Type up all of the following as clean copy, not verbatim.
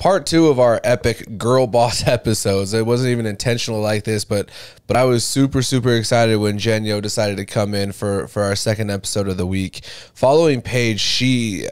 part 2 of our epic girl boss episodes. It wasn't even intentional like this, but I was super excited when Jen Yeo decided to come in for our second episode of the week. Following Paige, she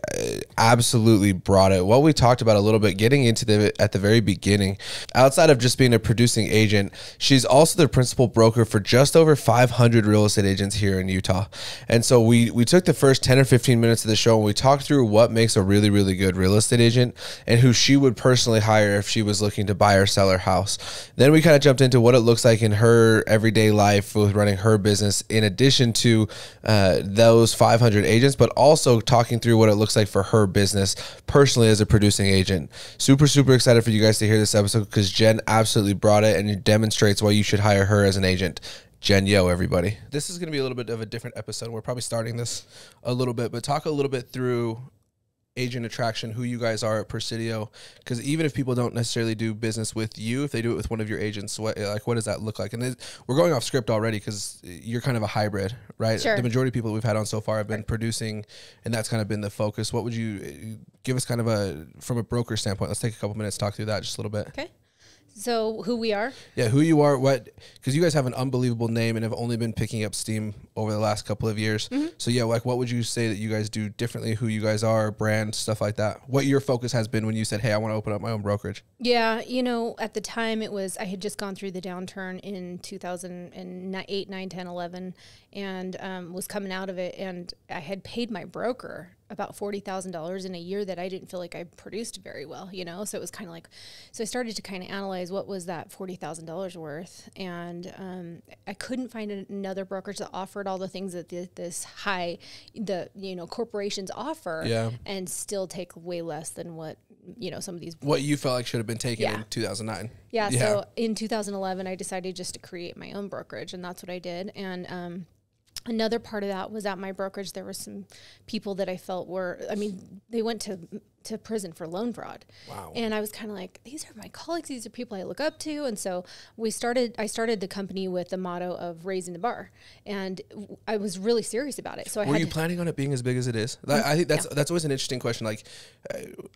absolutely brought it. What we talked about a little bit, getting into at the very beginning, outside of just being a producing agent, she's also the principal broker for just over 500 real estate agents here in Utah. And so we took the first 10 or 15 minutes of the show and we talked through what makes a really good real estate agent and who she would personally hire if she was looking to buy or sell her house. Then we kind of jumped into what it looks like in her everyday life with running her business, in addition to those 500 agents, but also talking through what it looks like for her business personally as a producing agent. Super excited for you guys to hear this episode because Jen absolutely brought it and it demonstrates why you should hire her as an agent. Jen Yeo, everybody. This is going to be a little bit of a different episode. We're probably starting this a little bit, but talk a little bit through agent attraction, who you guys are at Presidio, because even if people don't necessarily do business with you, if they do it with one of your agents, what does that look like? And we're going off script already because you're kind of a hybrid, right? Sure. The majority of people we've had on so far have been producing, and that's kind of been the focus. What would you give us kind of from a broker standpoint? Let's take a couple minutes to talk through that just a little bit. Okay. So who we are? Yeah, who you are, because you guys have an unbelievable name and have only been picking up steam over the last couple of years. Mm-hmm. So yeah, what would you say that you guys do differently, who you guys are, brand, stuff like that? What your focus has been when you said, hey, I want to open up my own brokerage? Yeah, at the time I had just gone through the downturn in 2008, 9, 10, 11, and was coming out of it, and I had paid my broker about $40,000 in a year that I didn't feel like I produced very well, so it was kind of like, so I started to kind of analyze what was that $40,000 worth, and I couldn't find another brokerage that offered all the things that corporations offer, and still take way less than what some of these, what you felt like should have been taken in 2009. Yeah. So in 2011, I decided just to create my own brokerage, and that's what I did. And another part of that was at my brokerage, there were some people that I felt they went to prison for loan fraud. Wow. And I was kind of like, these are my colleagues, these are people I look up to. And so I started the company with the motto of raising the bar. And I was really serious about it. So were you planning on it being as big as it is? I think that's always an interesting question. Like,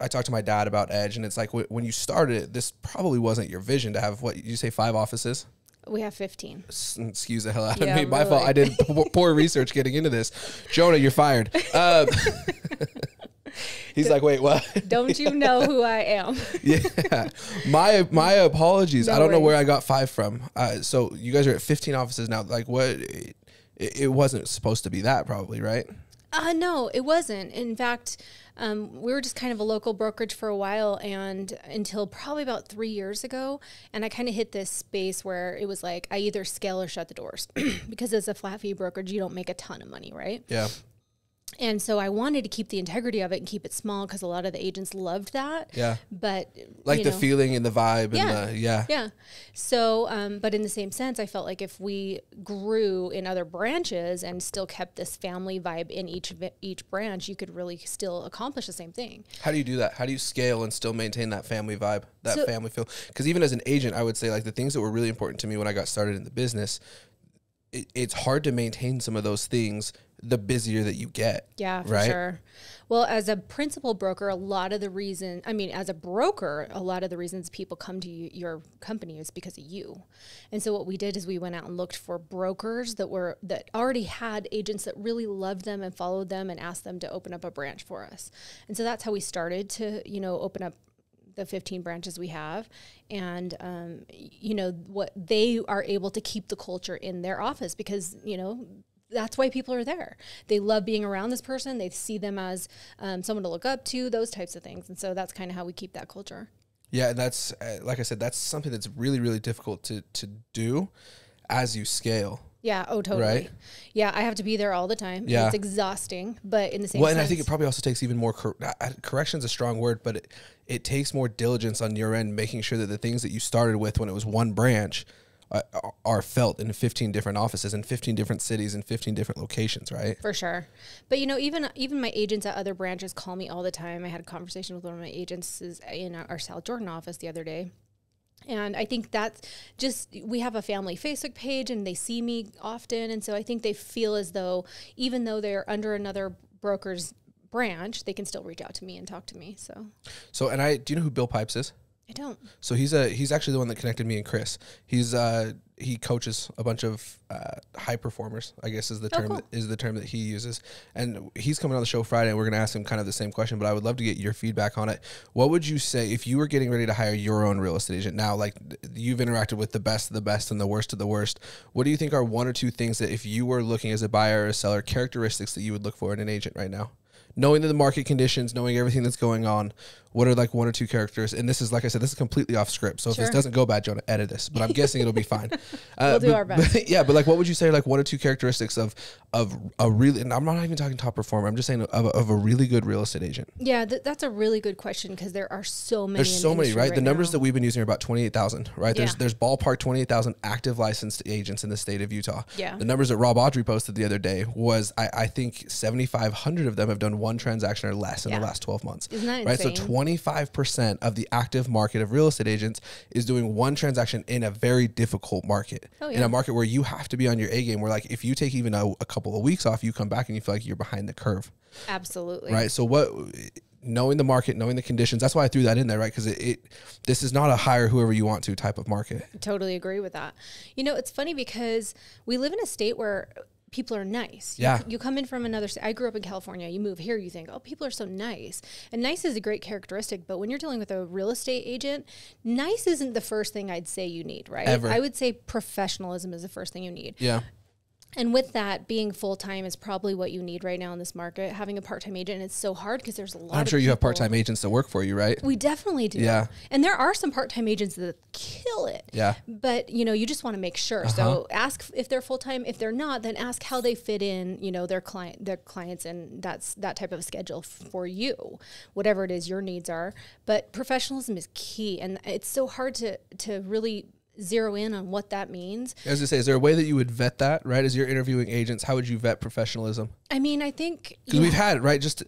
I talked to my dad about Edge, and it's like, when you started it, this probably wasn't your vision to have, you say 5 offices? We have 15. Excuse the hell out of me. My fault. I did poor research getting into this. Jonah, you're fired. He's like, wait, what? Don't you know who I am? Yeah. My apologies. No, I don't know where I got 5 from. So you guys are at 15 offices now. Like, what? It wasn't supposed to be that, probably, right? No, it wasn't. In fact, we were just kind of a local brokerage for a while, and until probably about 3 years ago. And I kind of hit this space where it was like, I either scale or shut the doors because as a flat fee brokerage, you don't make a ton of money, right? Yeah. And so I wanted to keep the integrity of it and keep it small because a lot of the agents loved that. Yeah. But like the feeling and the vibe. Yeah. Yeah. So, but in the same sense, I felt like if we grew in other branches and still kept this family vibe in each branch, you could really still accomplish the same thing. How do you do that? How do you scale and still maintain that family vibe, family feel? Because even as an agent, I would say like the things that were really important to me when I got started in the business, it's hard to maintain some of those things the busier that you get. Yeah, for sure. Well, as a principal broker, as a broker, a lot of the reasons people come to your company is because of you. And so what we did is we went out and looked for brokers that already had agents that really loved them and followed them and asked them to open up a branch for us. And so that's how we started to, open up the 15 branches we have. And, what they are able to keep the culture in their office because, that's why people are there. They love being around this person. They see them as someone to look up to, those types of things. And so that's kind of how we keep that culture. Yeah, and that's, like I said, that's something that's really, really difficult to do as you scale. Yeah, totally. Right? Yeah, I have to be there all the time. Yeah. It's exhausting, but in the same sense. And I think it probably also takes even more, correction's a strong word, but it takes more diligence on your end, making sure that the things that you started with when it was one branch are felt in 15 different offices in 15 different cities and 15 different locations, right? For sure. But, even my agents at other branches call me all the time. I had a conversation with one of my agents in our South Jordan office the other day. And I think that's just, we have a family Facebook page and they see me often. And so I think they feel as though, even though they're under another broker's branch, they can still reach out to me and talk to me. So do you know who Bill Pipes is? I don't. So he's actually the one that connected me and Chris. He coaches a bunch of high performers, I guess is the term that he uses. And he's coming on the show Friday, and we're going to ask him kind of the same question, but I would love to get your feedback on it. What would you say if you were getting ready to hire your own real estate agent? Now, like, you've interacted with the best of the best and the worst of the worst. What do you think are one or two things that if you were looking as a buyer or a seller, characteristics that you would look for in an agent right now? Knowing the market conditions, knowing everything that's going on, what are like one or two characters? And this is, like I said, this is completely off script. So if this doesn't go bad, Jonah, edit this. But I'm guessing it'll be fine. We'll do our best. But like, what would you say are like one or two characteristics of a really, and I'm not even talking top performer, I'm just saying of a really good real estate agent? Yeah, that's a really good question because there are so many. There's so many, right? The numbers now that we've been using are about 28,000, right? Yeah. There's ballpark 28,000 active licensed agents in the state of Utah. Yeah. The numbers that Rob Audrey posted the other day was, I think 7,500 of them have done one transaction or less in the last 12 months. Isn't that right? insane? So 25% of the active market of real estate agents is doing one transaction in a very difficult market. Oh, yeah. In a market where you have to be on your A game, where like if you take even a couple of weeks off, you come back and you feel like you're behind the curve. Absolutely. Right. So knowing the market, knowing the conditions, that's why I threw that in there, right? Because this is not a hire whoever you want to type of market. I totally agree with that. You know, it's funny because we live in a state where people are nice. You come in from another state. I grew up in California. You move here, you think, oh, people are so nice. And nice is a great characteristic, but when you're dealing with a real estate agent, nice isn't the first thing I'd say you need, right? Ever. I would say professionalism is the first thing you need. Yeah. And with that, being full-time is probably what you need right now in this market. Having a part-time agent, and it's so hard because there's a lot of I'm sure you have part-time agents that work for you, right? We definitely do. Yeah. And there are some part-time agents that kill it. Yeah. But, you know, you just want to make sure. So ask if they're full-time. If they're not, then ask how they fit in, you know, their clients, and that's that type of schedule for you, whatever it is your needs are. But professionalism is key. And it's so hard to really zero in on what that means. As I say, is there a way that you would vet that, right? As you're interviewing agents, how would you vet professionalism? I mean, I think because we've had, right, just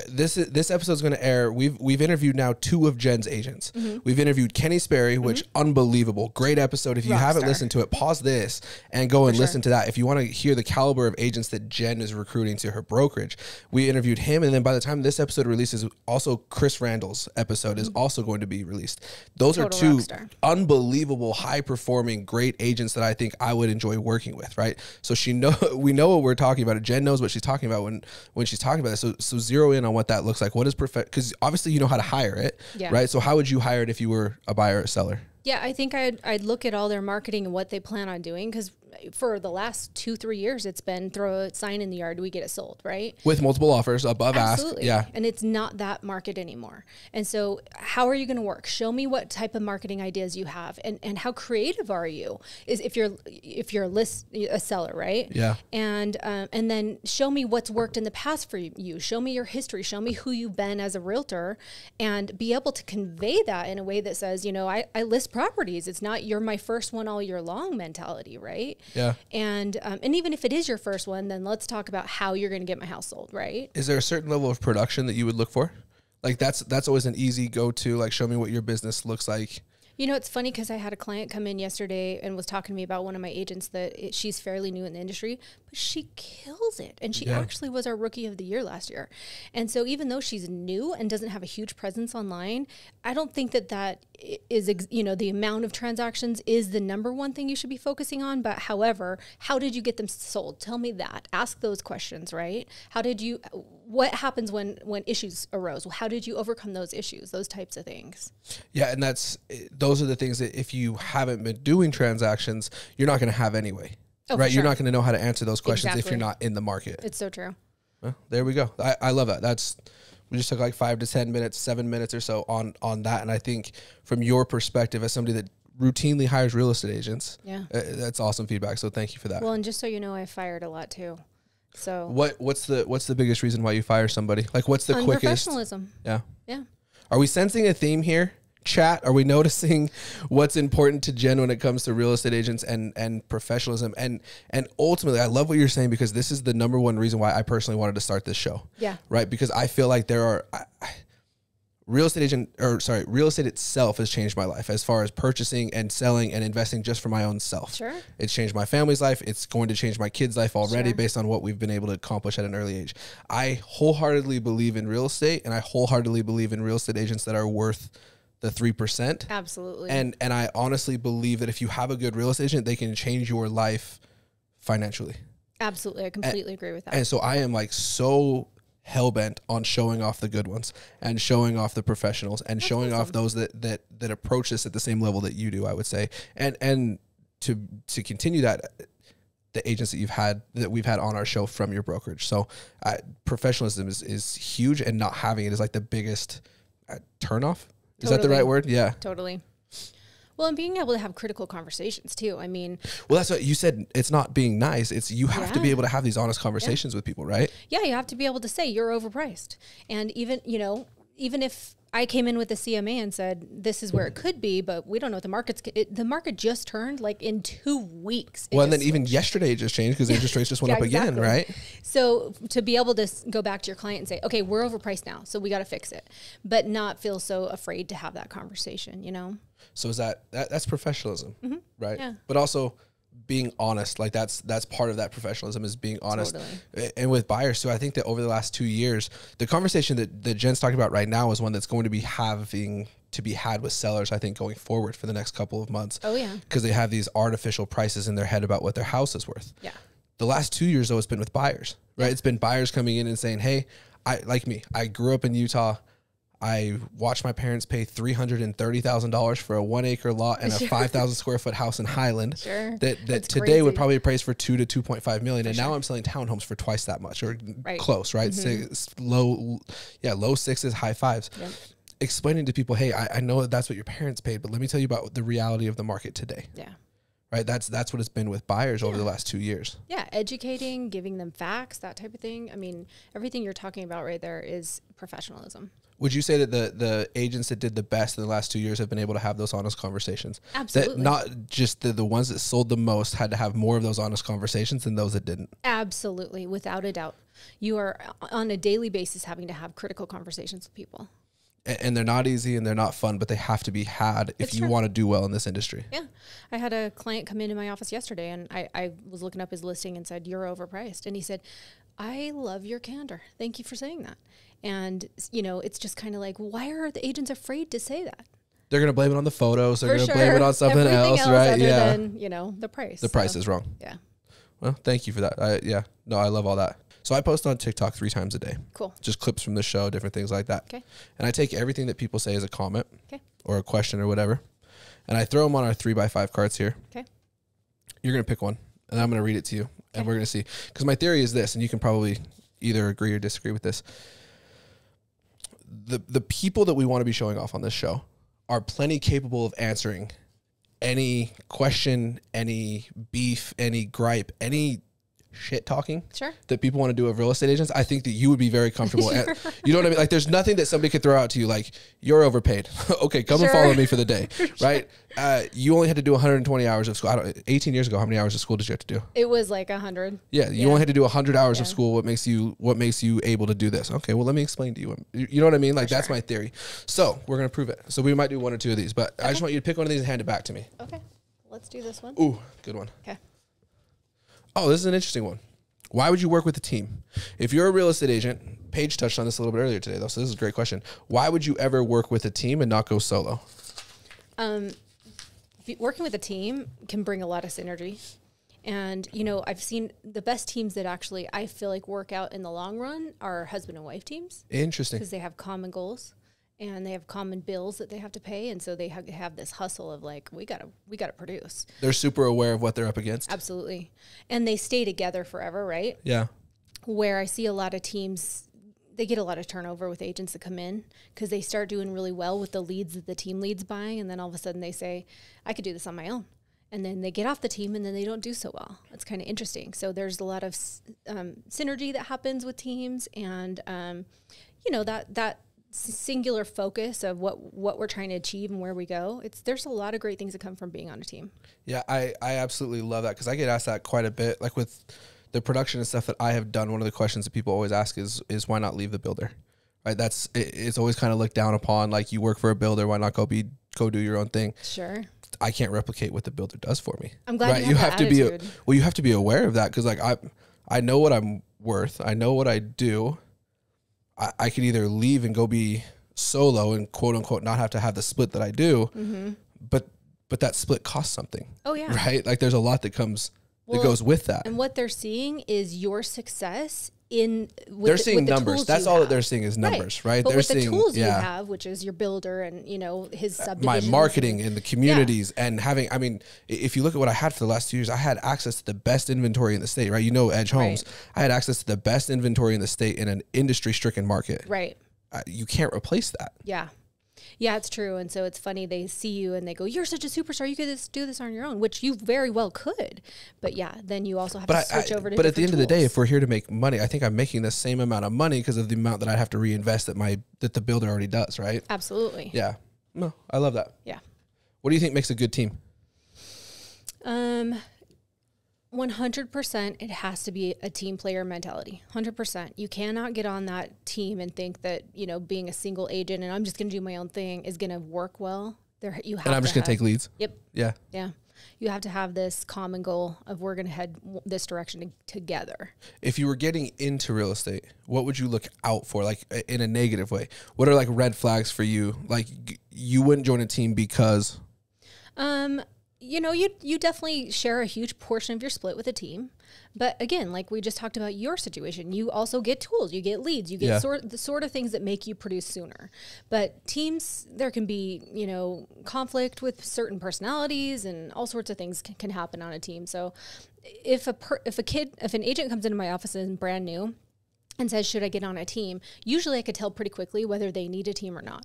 this episode's going to air. We've interviewed now 2 of Jen's agents. Mm-hmm. We've interviewed Kenny Sperry, which unbelievable, great episode. If you haven't listened to it, pause this and go and listen to that. If you want to hear the caliber of agents that Jen is recruiting to her brokerage, we interviewed him, and then by the time this episode releases, also Chris Randall's episode is also going to be released. Those are 2 unbelievable, high performing, great agents that I think I would enjoy working with, right? So we know what we're talking about. Jen knows what she's talking about when she's talking about this. So zero in on what that looks like. What is because obviously you know how to hire it, right? So how would you hire it if you were a buyer or a seller? Yeah, I think I'd look at all their marketing and what they plan on doing, because for the last 2-3 years, it's been throw a sign in the yard, we get it sold, right? With multiple offers above Absolutely. ask. Yeah. And it's not that market anymore. And so how are you going to work? Show me what type of marketing ideas you have, and how creative are you? Is if you're a seller, right? Yeah. And then show me what's worked in the past for you. Show me your history. Show me who you've been as a realtor, and be able to convey that in a way that says, you know, I list properties. It's not you're my first one all year long mentality, right? Yeah. And even if it is your first one, then let's talk about how you're going to get my house sold, right? Is there a certain level of production that you would look for? Like that's always an easy go-to, like show me what your business looks like. You know, it's funny because I had a client come in yesterday and was talking to me about one of my agents that she's fairly new in the industry, but she kills it. And she actually was our rookie of the year last year. And so even though she's new and doesn't have a huge presence online, I don't think that is, you know, the amount of transactions is the number one thing you should be focusing on. But however, how did you get them sold? Tell me that. Ask those questions, right? What happens when issues arose? How did you overcome those issues? Those types of things. Yeah. And those are the things that if you haven't been doing transactions, you're not going to have anyway. Right. You're not going to know how to answer those questions if you're not in the market. It's so true. Well, there we go. I love that. We just took like 5 to 10 minutes, 7 minutes or so on that. And I think from your perspective as somebody that routinely hires real estate agents, that's awesome feedback. So thank you for that. Well, and just so you know, I fired a lot too. So what's the biggest reason why you fire somebody? Like what's the quickest? Professionalism. Yeah. Yeah. Are we sensing a theme here? Chat, are we noticing what's important to Jen when it comes to real estate agents and professionalism? And ultimately, I love what you're saying, because this is the number one reason why I personally wanted to start this show. Yeah. Right. Because I feel like there are real estate itself has changed my life as far as purchasing and selling and investing just for my own self. Sure. It's changed my family's life. It's going to change my kids' life already, Sure. based on what we've been able to accomplish at an early age. I wholeheartedly believe in real estate, and I wholeheartedly believe in real estate agents that are worth the 3%. Absolutely. And I honestly believe that if you have a good real estate agent, they can change your life financially. Absolutely. I completely agree with that. And so I am like so hell-bent on showing off the good ones and showing off the professionals and showing off those that approach this at the same level that you do, I would say. And to continue that, the agents that we've had on our show from your brokerage. So professionalism is huge, and not having it is like the biggest turnoff. Is that the right word? Yeah. Totally. Well, and being able to have critical conversations too. I mean, well, that's what you said. It's not being nice. It's you have to be able to have these honest conversations with people, right? Yeah, you have to be able to say you're overpriced. And even if I came in with the CMA and said, this is where it could be, but we don't know what the market just turned like in 2 weeks. Well, and then even yesterday it just changed because interest rates just went up again, right? So to be able to go back to your client and say, okay, we're overpriced now, so we got to fix it, but not feel so afraid to have that conversation, So is that's professionalism, right? Yeah. But also being honest, like that's part of that professionalism, is being honest. Totally. And with buyers too, I think that over the last 2 years, the conversation that Jen's talking about right now is one that's going to be had with sellers, I think, going forward for the next couple of months. Oh yeah. Because they have these artificial prices in their head about what their house is worth. Yeah. The last 2 years though, it's been with buyers, right? Yeah. It's been buyers coming in and saying, hey, I grew up in Utah. I watched my parents pay $330,000 for a 1 acre lot and a 5,000 square foot house in Highland. Sure. That That's today crazy. would probably appraise for $2 to $2.5 million. And now I'm selling townhomes for twice that much, or close, right? Low sixes, high fives. Yep. Explaining to people, hey, I know that's what your parents paid, but let me tell you about the reality of the market today. Yeah. Right. That's what it's been with buyers over the last 2 years. Yeah. Educating, giving them facts, that type of thing. I mean, everything you're talking about right there is professionalism. Would you say that the agents that did the best in the last 2 years have been able to have those honest conversations? Absolutely. That not just the ones that sold the most had to have more of those honest conversations than those that didn't? Absolutely. Without a doubt. You are on a daily basis having to have critical conversations with people. And they're not easy and they're not fun, but they have to be had if you want to do well in this industry. Yeah. I had a client come into my office yesterday, and I was looking up his listing and said, you're overpriced. And he said, I love your candor. Thank you for saying that. And, it's just kind of like, why are the agents afraid to say that? They're going to blame it on the photos. They're going to blame it on something else, right? Other than, the price. The price is wrong. Yeah. Well, thank you for that. I love all that. So I post on TikTok 3 times a day. Cool. Just clips from the show, different things like that. Okay. And I take everything that people say as a comment, okay, or a question or whatever, and I throw them on our 3x5 cards here. Okay. You're going to pick one, and I'm going to read it to you, and we're going to see. Because my theory is this, and you can probably either agree or disagree with this. The people that we want to be showing off on this show are plenty capable of answering any question, any beef, any gripe, any shit talking that people want to do of real estate agents. I think that you would be very comfortable at, you know what I mean? Like, there's nothing that somebody could throw out to you like, you're overpaid. Okay, come and follow me for the day, right? You only had to do 120 hours of school. 18 years ago, how many hours of school did you have to do? It was like 100. Yeah, you only had to do 100 hours of school. What makes you able to do this? Okay, well, let me explain to you. You know what I mean? Like, that's my theory. So we're going to prove it. So we might do 1 or 2 of these, but I just want you to pick one of these and hand it back to me. Okay, let's do this one. Ooh, good one. Okay. Oh, this is an interesting one. Why would you work with a team? If you're a real estate agent, Paige touched on this a little bit earlier today, though, so this is a great question. Why would you ever work with a team and not go solo? Working with a team can bring a lot of synergy. And, I've seen the best teams that actually I feel like work out in the long run are husband and wife teams. Interesting. Because they have common goals. And they have common bills that they have to pay, and so they have this hustle of like, we gotta produce. They're super aware of what they're up against. Absolutely, and they stay together forever, right? Yeah. Where I see a lot of teams, they get a lot of turnover with agents that come in because they start doing really well with the leads that the team leads buying, and then all of a sudden they say, I could do this on my own, and then they get off the team and then they don't do so well. It's kind of interesting. So there's a lot of synergy that happens with teams, and that singular focus of what we're trying to achieve and where we go. There's a lot of great things that come from being on a team. Yeah, I absolutely love that, because I get asked that quite a bit. Like with the production and stuff that I have done, one of the questions that people always ask is why not leave the builder? right? It's always kind of looked down upon. Like, you work for a builder, why not go do your own thing? Sure. I can't replicate what the builder does for me. I'm glad you have to be you have to be aware of that, because like I know what I'm worth. I know what I do. I could either leave and go be solo and quote unquote not have to have the split that I do, but that split costs something. Oh yeah. Right? Like, there's a lot that goes with that. And what they're seeing is your success they're seeing numbers. That's all that they're seeing is numbers, right? But they're with seeing the tools you have, which is your builder and, his subdivisions. My marketing and the communities and having, if you look at what I had for the last 2 years, I had access to the best inventory in the state, right? Edge Homes. Right. I had access to the best inventory in the state in an industry-stricken market. Right. You can't replace that. Yeah. Yeah, it's true. And so it's funny, they see you and they go, you're such a superstar, you could just do this on your own, which you very well could. But yeah, then you also have to switch over to But at the end tools. of the day, if we're here to make money, I think I'm making the same amount of money because of the amount that I have to reinvest that the builder already does, right? Absolutely. Yeah. No, I love that. Yeah. What do you think makes a good team? 100%, it has to be a team player mentality. 100%. You cannot get on that team and think that, being a single agent and I'm just going to do my own thing is going to work well. And I'm just going to take leads. Yep. Yeah. Yeah. You have to have this common goal of we're going to head this direction together. If you were getting into real estate, what would you look out for, like in a negative way? What are like red flags for you? Like, you wouldn't join a team because... you definitely share a huge portion of your split with a team. But again, like we just talked about your situation, you also get tools, you get leads, you get the sort of things that make you produce sooner. But teams, there can be, conflict with certain personalities and all sorts of things can happen on a team. So if an agent comes into my office and is brand new and says, should I get on a team? Usually I could tell pretty quickly whether they need a team or not.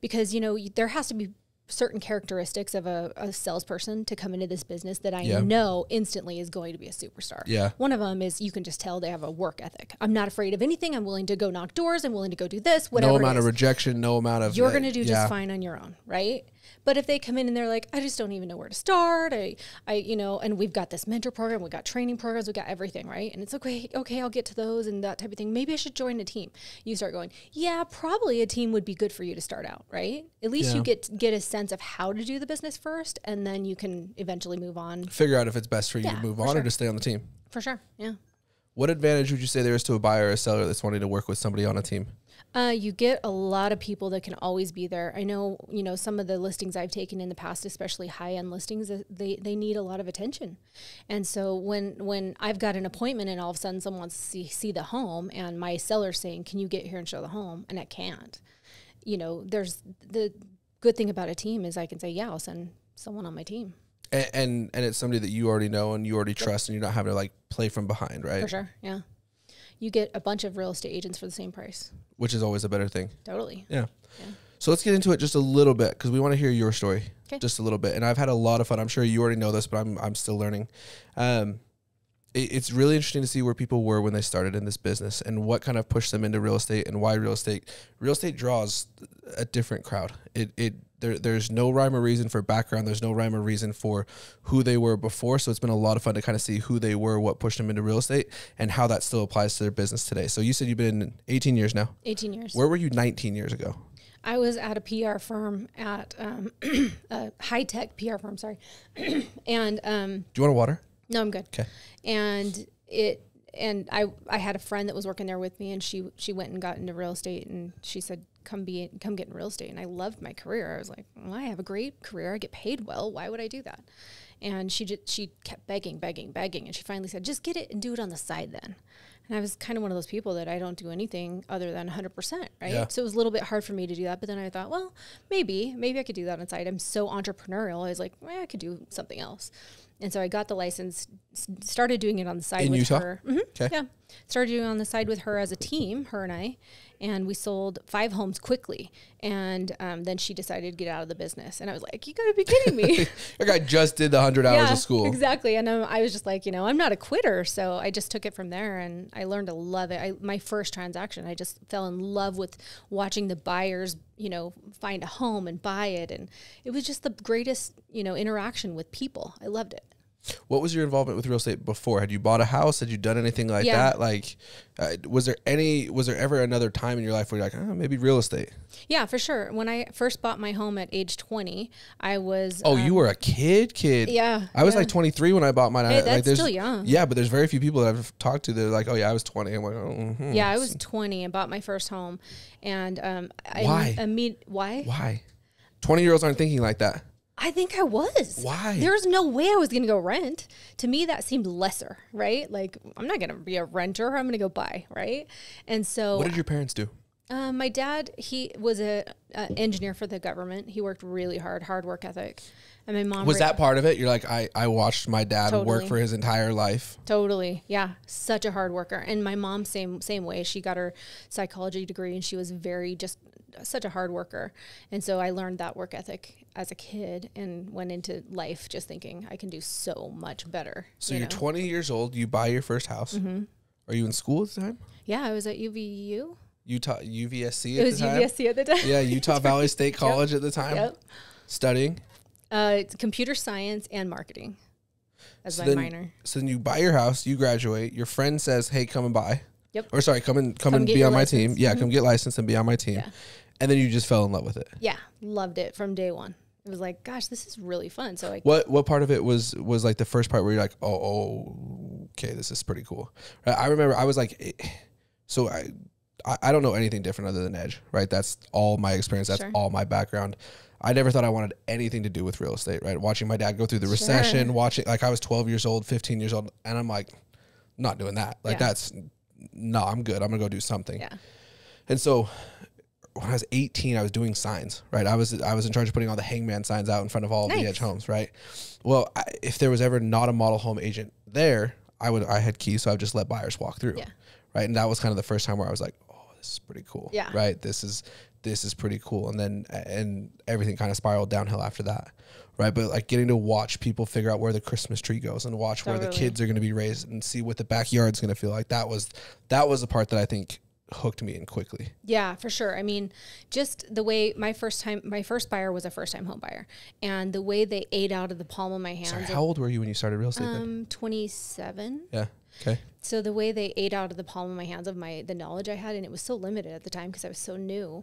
Because, there has to be certain characteristics of a salesperson to come into this business that I know instantly is going to be a superstar. Yeah. One of them is you can just tell they have a work ethic. I'm not afraid of anything. I'm willing to go knock doors. I'm willing to go do this, whatever. No amount of rejection, no amount of... You're going to do just fine on your own, right? But if they come in and they're like, I just don't even know where to start. And we've got this mentor program, we've got training programs, we've got everything, right? And it's okay, I'll get to those and that type of thing. Maybe I should join a team. You start going, yeah, probably a team would be good for you to start out, right? At least you get a sense of how to do the business first, and then you can eventually move on. Figure out if it's best for you to move on or to stay on the team. For sure, yeah. What advantage would you say there is to a buyer or a seller that's wanting to work with somebody on a team? You get a lot of people that can always be there. I know, some of the listings I've taken in the past, especially high-end listings, they need a lot of attention. And so when I've got an appointment and all of a sudden someone wants to see the home and my seller's saying, can you get here and show the home? And I can't. There's the good thing about a team is I can say, yeah, I'll send someone on my team. And it's somebody that you already know and you already trust and you're not having to like play from behind, right? For sure, yeah. You get a bunch of real estate agents for the same price. Which is always a better thing. Totally. Yeah. So let's get into it just a little bit because we want to hear your story just a little bit. And I've had a lot of fun. I'm sure you already know this, but I'm still learning. It's really interesting to see where people were when they started in this business and what kind of pushed them into real estate and why real estate draws a different crowd. There's no rhyme or reason for background. There's no rhyme or reason for who they were before. So it's been a lot of fun to kind of see who they were, what pushed them into real estate, and how that still applies to their business today. So you said you've been in 18 years now. 18 years. Where were you 19 years ago? I was at a PR firm at a high-tech PR firm, sorry. And do you want a water? No, I'm good. Okay. And I had a friend that was working there with me, and she went and got into real estate, and she said, come get in real estate. And I loved my career. I was like, well, I have a great career. I get paid well. Why would I do that? And she kept begging. And she finally said, just get it and do it on the side then. And I was kind of one of those people that I don't do anything other than 100%, right? Yeah. So it was a little bit hard for me to do that. But then I thought, well, maybe I could do that on the side. I'm so entrepreneurial. I was like, well, I could do something else. And so I got the license, started doing it on the side in with Utah? her. Mm-hmm. Okay. Yeah. Started doing it on the side with her as a team, her and I. And we sold 5 homes quickly. And then she decided to get out of the business. And I was like, you got to be kidding me. That guy just did the 100 hours of school. Exactly. And I was just like, I'm not a quitter. So I just took it from there. And I learned to love it. My first transaction, I just fell in love with watching the buyers, find a home and buy it. And it was just the greatest, interaction with people. I loved it. What was your involvement with real estate before? Had you bought a house? Had you done anything like that? Like, was there ever another time in your life where you're like, oh, maybe real estate? Yeah, for sure. When I first bought my home at age 20, I was... Oh, you were a kid? Yeah. I was like 23 when I bought mine. Hey, that's like, still young. Yeah, but there's very few people that I've talked to that are like, oh yeah, I was 20. I'm like, oh. Yeah, I was 20 and bought my first home. And why? Why? Why? 20-year-olds aren't thinking like that. I think I was. Why? There's no way I was going to go rent. To me, that seemed lesser, right? Like, I'm not going to be a renter. I'm going to go buy, right? And so... What did your parents do? My dad, he was an engineer for the government. He worked really hard work ethic. And my mom... Was that part of it? You're like, I watched my dad work Totally. for his entire life. Totally. Yeah. Such a hard worker. And my mom, same way. She got her psychology degree and she was such a hard worker. And so I learned that work ethic as a kid and went into life just thinking I can do so much better. So you're 20 years old. You buy your first house. Mm-hmm. Are you in school at the time? Yeah. I was at UVU. UVSC It was UVSC at the time. Yeah. Utah Valley State College at the time. Yep. Studying? It's computer science and marketing as my minor. So then you buy your house, you graduate, your friend says, hey, come and buy. Yep. Or sorry, come and be on my team. Yeah, come get licensed and be on my team. Yeah. And then you just fell in love with it. Yeah, loved it from day one. It was like, gosh, this is really fun. So what part of it was like the first part where you're like, oh, okay, this is pretty cool. Right? I remember I was like, so I don't know anything different other than Edge, right? That's all my experience. That's all my background. I never thought I wanted anything to do with real estate, right? Watching my dad go through the recession, like I was 12 years old, 15 years old, and I'm like, not doing that. Like I'm good. I'm gonna go do something. Yeah. And so when I was 18, I was doing signs, right? I was in charge of putting all the hangman signs out in front of all of the Edge homes, right? Well, if there was ever not a model home agent there, I had keys, so I would just let buyers walk through, right? And that was kind of the first time where I was like, oh, this is pretty cool, right? This is pretty cool. And then everything kind of spiraled downhill after that, right? But like getting to watch people figure out where the Christmas tree goes and watch where the kids are going to be raised and see what the backyard's going to feel like, that was the part that I think hooked me in quickly. Yeah, for sure. I mean, just the way my first buyer was a first time home buyer, and the way they ate out of the palm of my hand. Sorry, how old were you when you started real estate then? 27. Yeah. Okay. So the way they ate out of the palm of my hands of the knowledge I had, and it was so limited at the time because I was so new,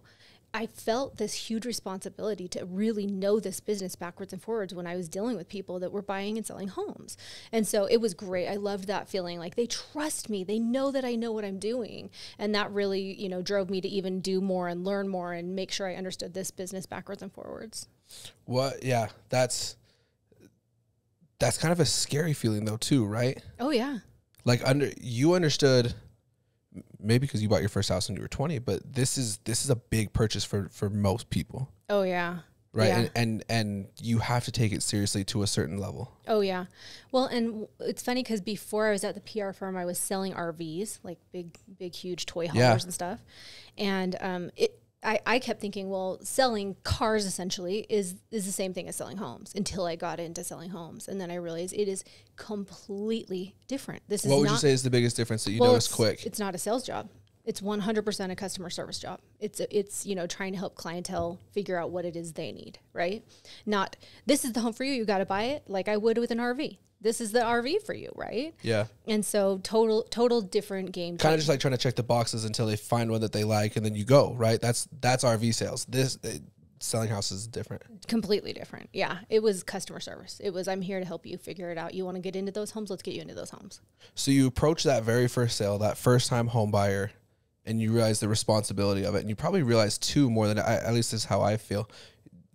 I felt this huge responsibility to really know this business backwards and forwards when I was dealing with people that were buying and selling homes. And so it was great. I loved that feeling. Like, they trust me. They know that I know what I'm doing. And that really, drove me to even do more and learn more and make sure I understood this business backwards and forwards. Yeah, that's kind of a scary feeling though too, right? Oh yeah. Like you understood, maybe because you bought your first house when you were 20, but this is a big purchase for most people. Oh yeah. Right. Yeah. And you have to take it seriously to a certain level. Oh yeah. Well, and it's funny because before I was at the PR firm, I was selling RVs, like big, huge toy haulers and stuff. And I kept thinking, well, selling cars essentially is the same thing as selling homes, until I got into selling homes. And then I realized it is completely different. What would you say is the biggest difference that you noticed quick? It's not a sales job. It's 100% a customer service job. It's trying to help clientele figure out what it is they need, right? Not, this is the home for you, you got to buy it, like I would with an RV. This is the RV for you, right? Yeah. And so total different game. Kind of just like trying to check the boxes until they find one that they like, and then you go, right? That's RV sales. Selling houses is different. Completely different. Yeah. It was customer service. It was, I'm here to help you figure it out. You want to get into those homes? Let's get you into those homes. So you approach that very first sale, that first time home buyer, and you realize the responsibility of it. And you probably realize too, more than at least this is how I feel.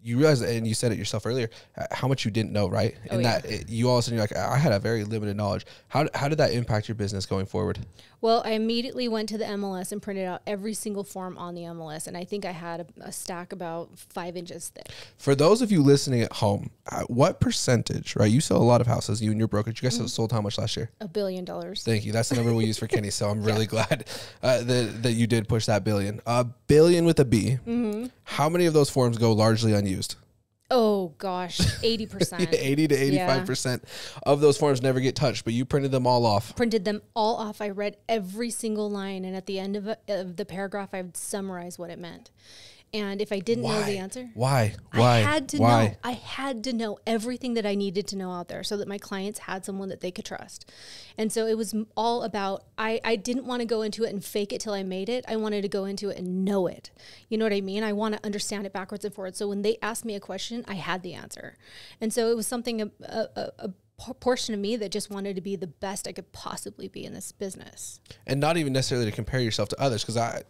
You realize, and you said it yourself earlier, how much you didn't know, right? And you all of a sudden you're like, I had a very limited knowledge. How did that impact your business going forward? Well, I immediately went to the MLS and printed out every single form on the MLS. And I think I had a stack about 5 inches thick. For those of you listening at home, what percentage, right? You sell a lot of houses, you and your brokerage. You guys sold how much last year? $1 billion. Thank you. That's the number we use for Kenny. So I'm really glad that you did push that billion. $1 billion with a B. Mm-hmm. How many of those forms go largely unused? Oh gosh, 80%. 80 to 85% of those forms never get touched, but you printed them all off. Printed them all off. I read every single line, and at the end of the paragraph, I would summarize what it meant. And if I didn't know the answer, why? I had to know. I had to know everything that I needed to know out there so that my clients had someone that they could trust. And so it was all about, I didn't want to go into it and fake it till I made it. I wanted to go into it and know it. You know what I mean? I want to understand it backwards and forwards. So when they asked me a question, I had the answer. And so it was something, a portion of me that just wanted to be the best I could possibly be in this business. And not even necessarily to compare yourself to others, because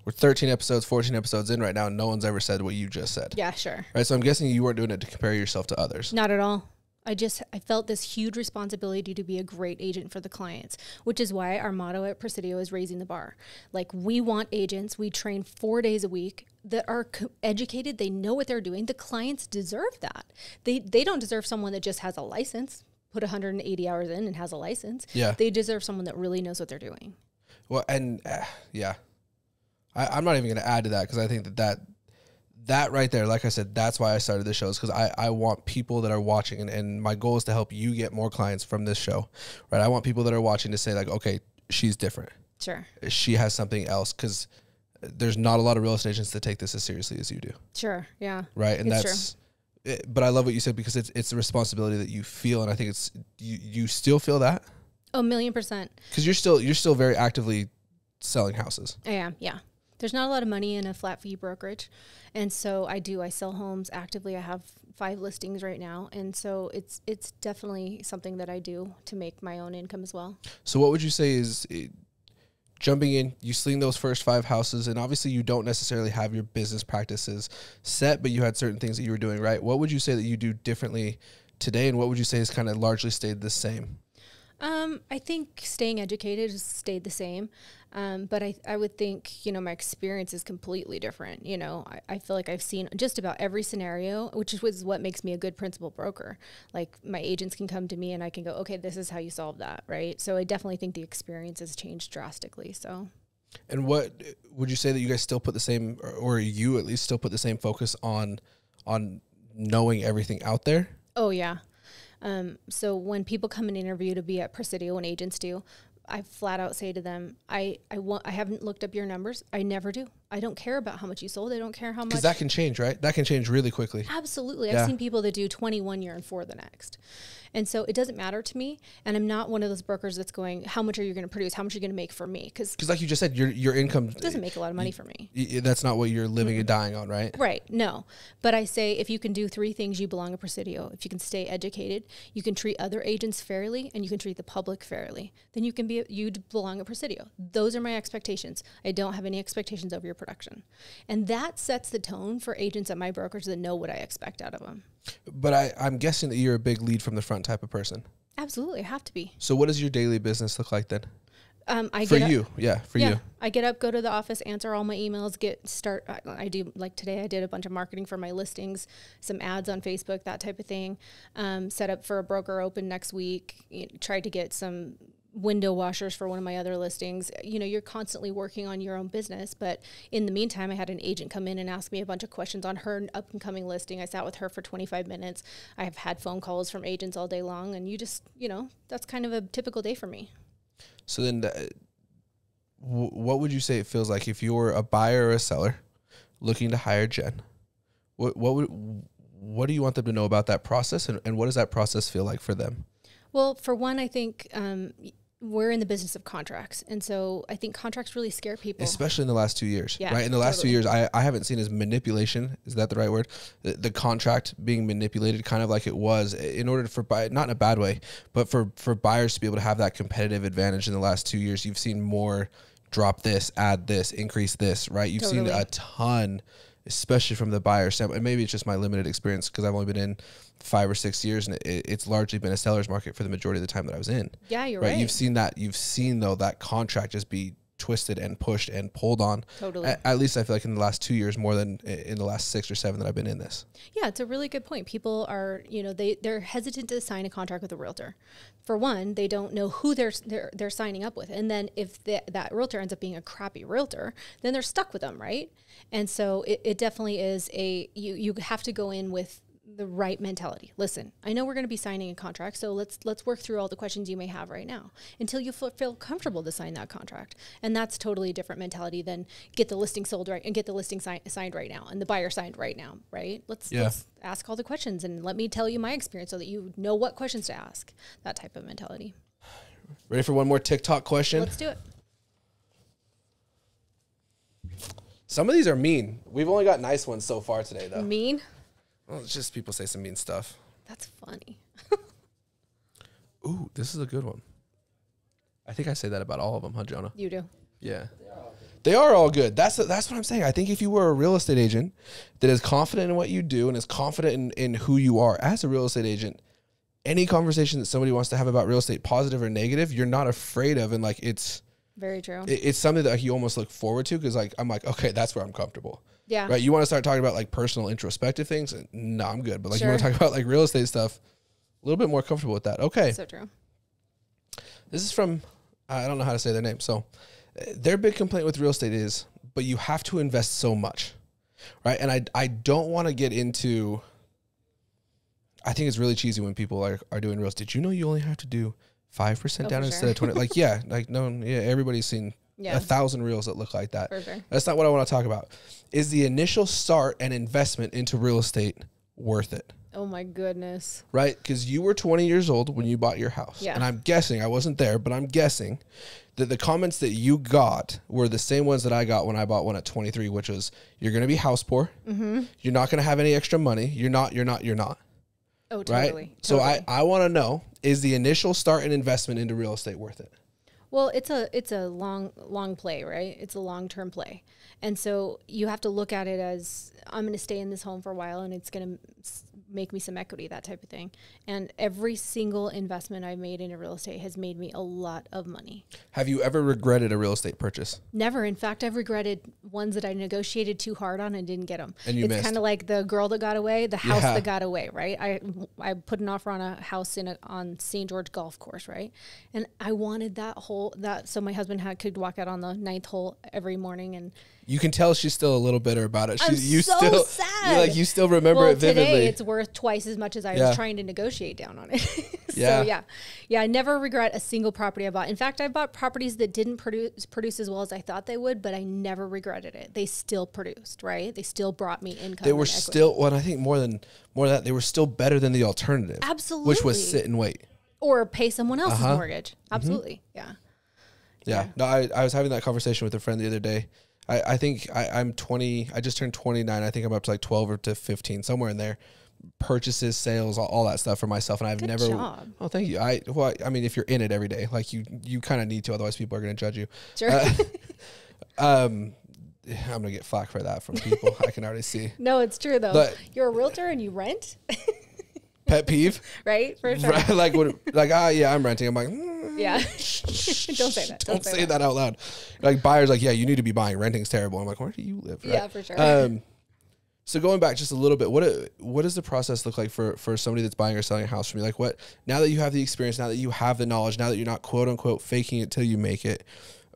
we're 13 episodes, 14 episodes in right now, and no one's ever said what you just said. Yeah, sure. Right, so I'm guessing you weren't doing it to compare yourself to others. Not at all. I felt this huge responsibility to be a great agent for the clients, which is why our motto at Presidio is raising the bar. Like, we want agents, we train 4 days a week that are educated, they know what they're doing. The clients deserve that. They don't deserve someone that just has a license, put 180 hours in and has a license. Yeah. They deserve someone that really knows what they're doing. Well, and yeah. I'm not even going to add to that, because I think that right there, like I said, that's why I started this show, is because I want people that are watching, and my goal is to help you get more clients from this show, right? I want people that are watching to say, like, okay, she's different. Sure. She has something else, because there's not a lot of real estate agents that take this as seriously as you do. Sure, yeah. Right, and it's that's true. But I love what you said, because it's a responsibility that you feel, and I think it's you still feel that. Oh, 1,000,000%. Because you're still very actively selling houses. I am, yeah. There's not a lot of money in a flat fee brokerage. And so I sell homes actively. I have 5 listings right now. And so it's definitely something that I do to make my own income as well. So what would you say is jumping in, you sling those first 5 houses, and obviously you don't necessarily have your business practices set, but you had certain things that you were doing right. What would you say that you do differently today, and what would you say has kind of largely stayed the same? I think staying educated has stayed the same. But I would think, my experience is completely different. I feel like I've seen just about every scenario, which is what makes me a good principal broker. Like, my agents can come to me and I can go, okay, this is how you solve that. Right. So I definitely think the experience has changed drastically. So. And what would you say that you guys still put the same, or you at least still put the same focus on knowing everything out there? Oh yeah. So when people come and interview to be at Presidio, and agents do, I flat out say to them, I haven't looked up your numbers. I never do. I don't care about how much you sold. I don't care how much. Because that can change, right? That can change really quickly. Absolutely. Yeah. I've seen people that do 21 year and 4 the next. And so it doesn't matter to me. And I'm not one of those brokers that's going, how much are you going to produce? How much are you going to make for me? Because like you just said, your income doesn't make a lot of money for me. That's not what you're living and dying on, right? Right. No. But I say, if you can do 3 things, you belong at Presidio. If you can stay educated, you can treat other agents fairly, and you can treat the public fairly, then you belong at Presidio. Those are my expectations. I don't have any expectations over your production. And that sets the tone for agents at my brokerage that know what I expect out of them. But I'm guessing that you're a big lead from the front type of person. Absolutely. I have to be. So what does your daily business look like then? For you. I get up, go to the office, answer all my emails, I do, like today I did a bunch of marketing for my listings, some ads on Facebook, that type of thing. Set up for a broker open next week, tried to get some window washers for one of my other listings. You're constantly working on your own business, but in the meantime, I had an agent come in and ask me a bunch of questions on her up and coming listing. I sat with her for 25 minutes. I have had phone calls from agents all day long, and that's kind of a typical day for me. So then what would you say it feels like if you're a buyer or a seller looking to hire Jen? What do you want them to know about that process, and what does that process feel like for them? Well, for one, I think we're in the business of contracts. And so I think contracts really scare people. Especially in the last 2 years, yeah, right? In the last 2 years, I haven't seen as manipulation. Is that the right word? The contract being manipulated kind of like it was in order for not in a bad way, but for buyers to be able to have that competitive advantage in the last 2 years. You've seen more drop this, add this, increase this, right? You've seen a ton, especially from the buyer standpoint. And maybe it's just my limited experience because I've only been in 5 or 6 years, and it's largely been a seller's market for the majority of the time that I was in. Yeah, you're right. You've seen that contract just be twisted and pushed and pulled on. Totally. At least I feel like in the last 2 years more than in the last 6 or 7 that I've been in this. Yeah, it's a really good point. People are, they're hesitant to sign a contract with a realtor. For one, they don't know who they're signing up with. And then if that realtor ends up being a crappy realtor, then they're stuck with them, right? And so it definitely is you have to go in with the right mentality. Listen, I know we're going to be signing a contract, so let's work through all the questions you may have right now until you feel comfortable to sign that contract. And that's totally a different mentality than get the listing sold right and get the listing signed right now and the buyer signed right now, right? Let's ask all the questions and let me tell you my experience so that you know what questions to ask. That type of mentality. Ready for one more TikTok question? Let's do it. Some of these are mean. We've only got nice ones so far today, though. Mean? Well, it's just people say some mean stuff. That's funny. Ooh, this is a good one. I think I say that about all of them, huh, Jonah? You do. Yeah. They are all good. That's what I'm saying. I think if you were a real estate agent that is confident in what you do and is confident in who you are as a real estate agent, any conversation that somebody wants to have about real estate, positive or negative, you're not afraid of. And like, it's very true. It's something that you almost look forward to. Cause like, I'm like, okay, that's where I'm comfortable. Yeah. Right. You want to start talking about like personal introspective things? No, I'm good. But like, you want to talk about like real estate stuff, a little bit more comfortable with that. Okay. So true. This is from, I don't know how to say their name. So their big complaint with real estate is, but you have to invest so much. Right. And I don't want to get into, I think it's really cheesy when people are doing real estate. You know, you only have to do 5% down instead of 20. Like, yeah, like no, yeah, everybody's seen 1,000 reels that look like that. For sure. That's not what I want to talk about. Is the initial start and investment into real estate worth it? Oh my goodness. Right? Because you were 20 years old when you bought your house. Yeah. And I'm guessing, I wasn't there, but I'm guessing that the comments that you got were the same ones that I got when I bought one at 23, which was, you're going to be house poor. Mm-hmm. You're not going to have any extra money. You're not. Oh, totally. Right? So I want to know, is the initial start and investment into real estate worth it? Well, it's a long play, right? It's a long-term play. And so you have to look at it as, I'm going to stay in this home for a while and it's going to make me some equity, that type of thing. And every single investment I've made into real estate has made me a lot of money. Have you ever regretted a real estate purchase? Never. In fact, I've regretted ones that I negotiated too hard on and didn't get them. And you missed. It's kind of like the girl that got away, the house that got away, right? I put an offer on a house on St. George Golf Course, right? And I wanted that so my husband could walk out on the 9th hole every morning. And you can tell she's still a little bitter about it. I'm so sad. You still remember it vividly. Today it's worth twice as much as I was trying to negotiate down on it. So I never regret a single property I bought. In fact, I bought properties that didn't produce as well as I thought they would, but I never regretted it. They still produced, right? They still brought me income. They were still, well, I think more than that, they were still better than the alternative. Absolutely. Which was sit and wait. Or pay someone else's mortgage. Absolutely. Mm-hmm. Yeah. No, I was having that conversation with a friend the other day. I think I'm 20. I just turned 29. I think I'm up to like 12 or to 15, somewhere in there. Purchases, sales, all that stuff for myself. And I've Good never. job. Oh, thank you. I mean, if you're in it every day, like you kind of need to, otherwise people are going to judge you. Sure. I'm going to get flack for that from people. I can already see. No, it's true though. But you're a realtor and you rent. Pet peeve. Right? For sure. Right, I'm renting. I'm like, yeah. Don't say that. Don't say that out loud. Like buyers, like, yeah, you need to be buying. Renting's terrible. I'm like, where do you live? Right? Yeah, for sure. So going back just a little bit, what does the process look like for somebody that's buying or selling a house from you? Like now that you have the experience, now that you have the knowledge, now that you're not quote unquote faking it till you make it,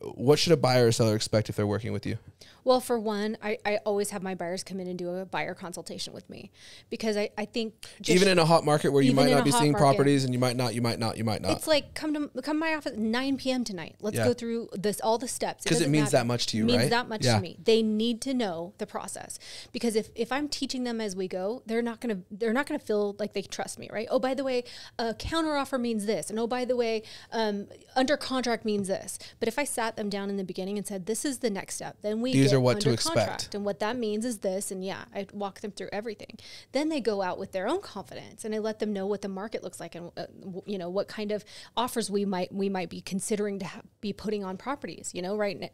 what should a buyer or seller expect if they're working with you? Well, for one, I always have my buyers come in and do a buyer consultation with me because I think even in a hot market where you might not be seeing properties and you might not. It's like come to my office at 9 p.m. tonight. Let's go through all the steps. Because it means that much to you, right? It means that much to me. They need to know the process because if I'm teaching them as we go, they're not gonna feel like they trust me, right? Oh, by the way, a counter offer means this, and oh, by the way, under contract means this. But if I sat them down in the beginning and said, this is the next step, then we are what to expect, and what that means is this, and I walk them through everything. Then they go out with their own confidence, and I let them know what the market looks like, and what kind of offers we might be considering to be putting on properties. Right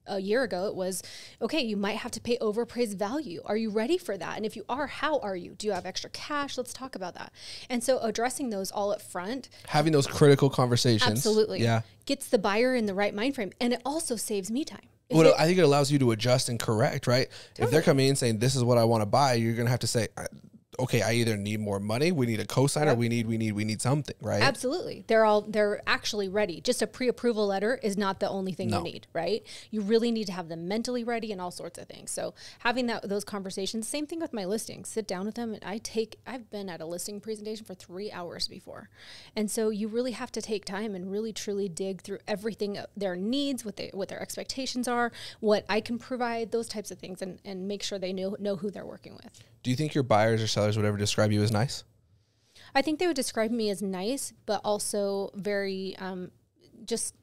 a year ago it was, okay, you might have to pay overappraised value. Are you ready for that? And if you are, how are you? Do you have extra cash? Let's talk about that. And so addressing those all up front, having those critical conversations, absolutely, gets the buyer in the right mind frame, and it also saves me time. I think it allows you to adjust and correct, right? Totally. If they're coming in saying, this is what I want to buy, you're going to have to say, okay, I either need more money, we need a cosigner, Yep. we need something, right? Absolutely. They're actually ready. Just a pre-approval letter is not the only thing No. you need, right? You really need to have them mentally ready and all sorts of things. So having those conversations, same thing with my listings. Sit down with them, and I've been at a listing presentation for 3 hours before. And so you really have to take time and really truly dig through everything, their needs, what their expectations are, what I can provide, those types of things, and make sure they know who they're working with. Do you think your buyers or sellers would ever describe you as nice? I think they would describe me as nice, but also very just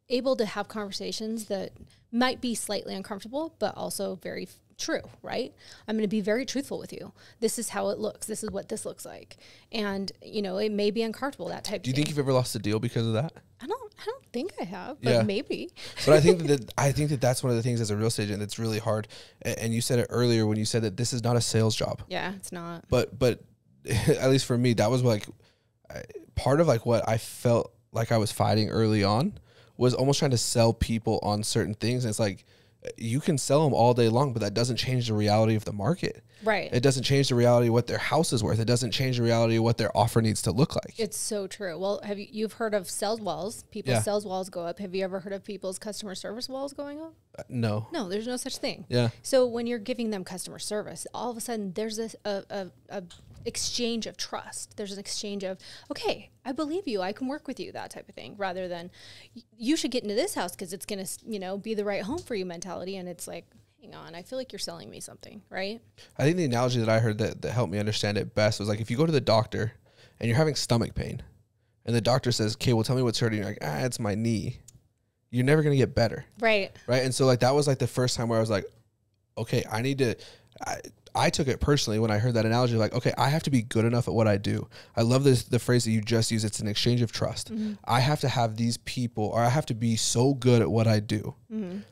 able to have conversations that might be slightly uncomfortable, but also very true, right? I'm going to be very truthful with you. This is how it looks. This is what this looks like. And, it may be uncomfortable, that type of thing. Do you think you've ever lost a deal because of that? I don't think I have, but Yeah. maybe. But I think that that's one of the things as a real estate agent that's really hard. And you said it earlier when you said that this is not a sales job. Yeah, it's not. But at least for me, that was like part of like what I felt like I was fighting early on was almost trying to sell people on certain things. And it's like, you can sell them all day long, but that doesn't change the reality of the market. Right. It doesn't change the reality of what their house is worth. It doesn't change the reality of what their offer needs to look like. It's so true. Well, you've heard of sales walls? People's sales walls go up. Have you ever heard of people's customer service walls going up? No. No, there's no such thing. Yeah. So when you're giving them customer service, all of a sudden there's a exchange of trust. There's an exchange of, okay, I believe you, I can work with you, that type of thing, rather than you should get into this house because it's going to, be the right home for you mentality. And it's like, hang on, I feel like you're selling me something, right? I think the analogy that I heard that helped me understand it best was like, if you go to the doctor and you're having stomach pain and the doctor says, okay, well, tell me what's hurting. You're like, it's my knee. You're never going to get better. Right. Right. And so like, that was like the first time where I was like, okay, I took it personally when I heard that analogy, like, okay, I have to be good enough at what I do. I love the phrase that you just used. It's an exchange of trust. Mm-hmm. I have to have these people, or I have to be so good at what I do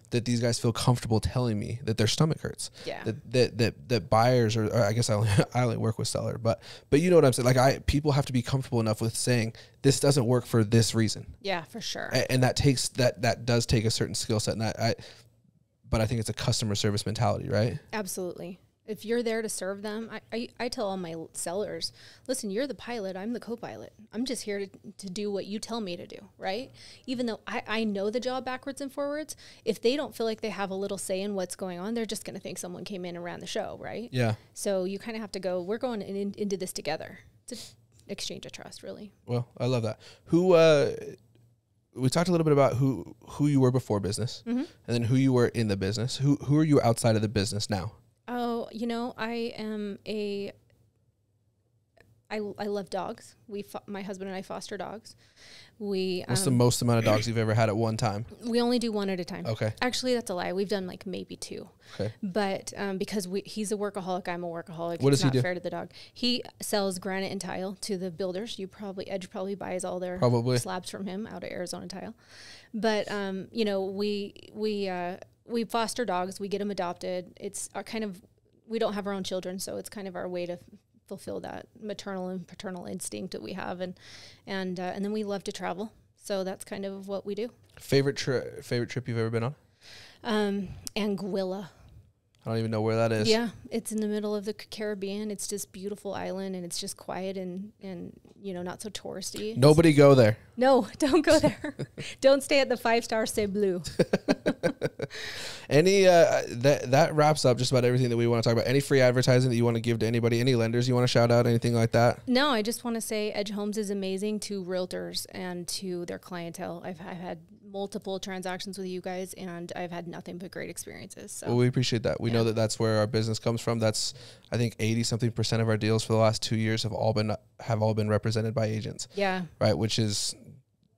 that these guys feel comfortable telling me that their stomach hurts. Yeah. That buyers, or I guess I only work with seller, but you know what I'm saying? Like people have to be comfortable enough with saying this doesn't work for this reason. Yeah, for sure. And that does take a certain skill set. But I think it's a customer service mentality, right? Absolutely. If you're there to serve them, I tell all my sellers, listen, you're the pilot, I'm the co-pilot. I'm just here to do what you tell me to do, right? Even though I know the job backwards and forwards, if they don't feel like they have a little say in what's going on, they're just going to think someone came in and ran the show, right? Yeah. So you kind of have to go, we're going into this together. It's an exchange of trust, really. Well, I love that. We talked a little bit about who you were before business, and then who you were in the business. Who are you outside of the business now? Oh, I am I love dogs. My husband and I foster dogs. What's the most amount of dogs you've ever had at one time? We only do one at a time. Okay. Actually, that's a lie. We've done like maybe two. Okay. But because he's a workaholic, I'm a workaholic. What does he do? It's not fair to the dog. He sells granite and tile to the builders. Edge probably buys all their slabs from him out of Arizona Tile. But we foster dogs. We get them adopted. It's our we don't have our own children, so it's kind of our way to fulfill that maternal and paternal instinct that we have, and then we love to travel. So that's kind of what we do. Favorite trip you've ever been on? Anguilla. I don't even know where that is. Yeah, it's in the middle of the Caribbean. It's just beautiful island, and it's just quiet and not so touristy. Nobody go there. No, don't go there. Don't stay at the 5-star Stay Blue. That wraps up just about everything that we want to talk about. Any free advertising that you want to give to anybody? Any lenders you want to shout out? Anything like that? No, I just want to say Edge Homes is amazing to realtors and to their clientele. I've had multiple transactions with you guys, and I've had nothing but great experiences. So. Well, we appreciate that. We know that that's where our business comes from. That's, I think, 80-something% of our deals for the last 2 years have all been represented by agents. Yeah. Right, which is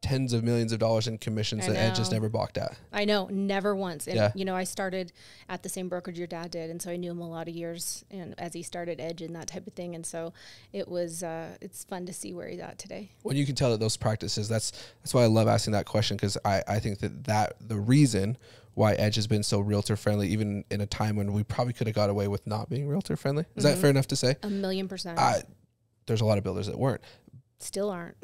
tens of millions of dollars in commissions that Ed just never balked at. I know, never once. And, I started at the same brokerage your dad did, and so I knew him a lot of years, and as he started Edge and that type of thing, and so it was, it's fun to see where he's at today. Well, you can tell that those practices, that's why I love asking that question, because I think that the reason why Edge has been so realtor friendly, even in a time when we probably could have got away with not being realtor friendly. Is that fair enough to say? 1,000,000%. There's a lot of builders that weren't. Still aren't.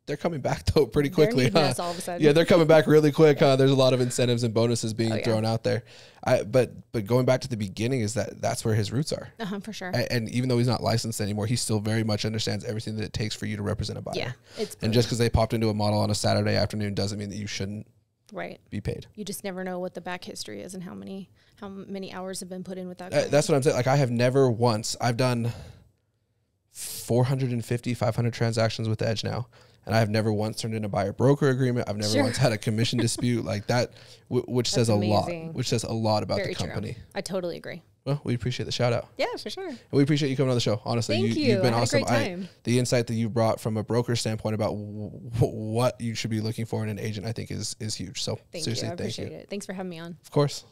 they're coming back though pretty quickly. They're needing us all of a sudden. Yeah, they're coming back really quick. There's a lot of incentives and bonuses being thrown out there. But going back to the beginning is that's where his roots are. For sure. And even though he's not licensed anymore, he still very much understands everything that it takes for you to represent a buyer. Yeah, and just because they popped into a model on a Saturday afternoon doesn't mean that you shouldn't be paid. You just never know what the back history is and how many hours have been put in with that. That's what I'm saying. Like, I have never once, I've done 450, 500 transactions with Edge now. And I've never once turned in a buyer broker agreement. I've never once had a commission dispute like that, which says amazing. A lot, which says a lot about the company. True. I totally agree. Well, we appreciate the shout out. Yeah, for sure. And we appreciate you coming on the show. Honestly, you've been awesome. A great time. The insight that you brought from a broker standpoint about what you should be looking for in an agent, I think is huge. So thank you. I appreciate it. Thanks for having me on. Of course.